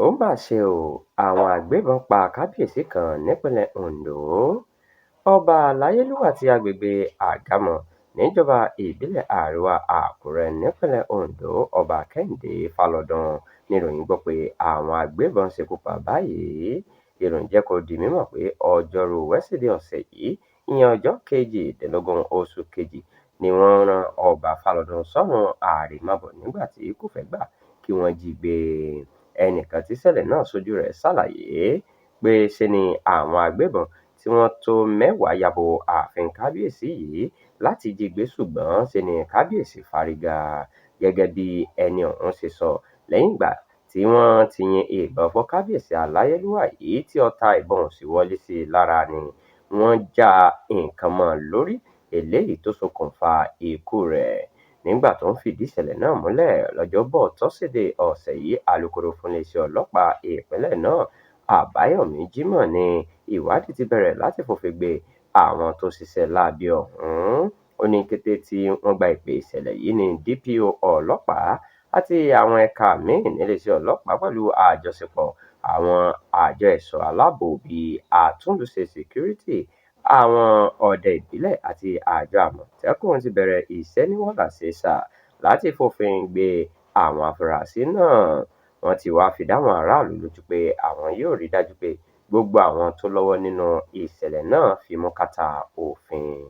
ó mà ṣe o, àwọn agbébọn pa kábíyèsí kan nípínlẹ̀ Ondo. Ọba Aláyélúwà ti agbègbè Àgámọ̀ níjọba ìbílẹ̀ Àríwá Àkúrẹ́ nípínlẹ̀ Ondo, Ọba Kẹ́hìndé Fálọdún ni ìròyìn gbọ́ pé àwọn agbébọn ṣekú pa báyìí. Ìròyìn jẹ́ kó di mímọ̀ pé ọjọ́rú Wẹ́sídẹ̀ẹ́ ọ̀sẹ̀ yìí, ìyẹn ọjọ́ 18 oṣù kejì, ni wọ́n rán Ọba Fálọdún sọ́run àrèmábọ̀ nígbà tí kò fẹ́ gbà kí wọ́n jí gbé. Ẹnìkan tí ìṣẹ̀lẹ̀ náà ṣojú rẹ̀ ṣàlàyé pé ṣe ni àwọn agbébọn tí wọ́n tó 10 ya bo ààfin kábíyèsí yìí láti jí gbé, ṣùgbọ́n ṣe ni kábíyèsí fárígá. Gẹ́gẹ́ bí ẹni ọ̀hún ṣe sọ, lẹ́yìn ìgbà tí wọ́n ti yin ìbọn fọ́ kábíyèsí Aláyélúwà yìí tí ọta ìbọn sì wọlé sí i lára ni wọ́n já nǹkan mọ́ ọn lórí, eléyìí tó ṣokùnfà ikú rẹ̀. Nígbà tó ń fìdí ìṣẹ̀lẹ̀ náà múlẹ̀ lọ́jọ́bọ̀ tọ́sídẹ̀ẹ́ ọ̀sẹ̀ yìí, alūkkóró fún iléeṣẹ́ ọlọ́pàá ìpínlẹ̀ náà, Àbáyọ̀mí Jímọ̀, ní ìwádìí ti bẹ̀rẹ̀ láti fòfin gbé àwọn tó ṣiṣẹ́ láabi ọ̀hún. Ó ní kété tí wọ́n gba ìpè ìṣẹ̀lẹ̀ yìí ní DPO ọlọ́pàá àti àwọn ẹ̀ka míì níléeṣẹ́ ọlọ́pàá pẹ̀lú àjọṣepọ̀ àwọn àjọ ẹ̀ṣọ́ aláàbò bíi àtúnlùṣe Security, àwọn ọdẹ ìbílẹ̀ àti àjọ Àmọ̀tẹ́kùn ti bẹ̀rẹ̀ iṣẹ́ ní wàràǹṣeṣà láti fòfin gbé àwọn afurasí náà. Wọ́n ti wá fi dá àwọn aráàlú lójú pé àwọn yóò rí dájú pé gbogbo àwọn tó lọ́wọ́ nínú ìṣẹ̀lẹ̀ náà fimú kàtà òfin.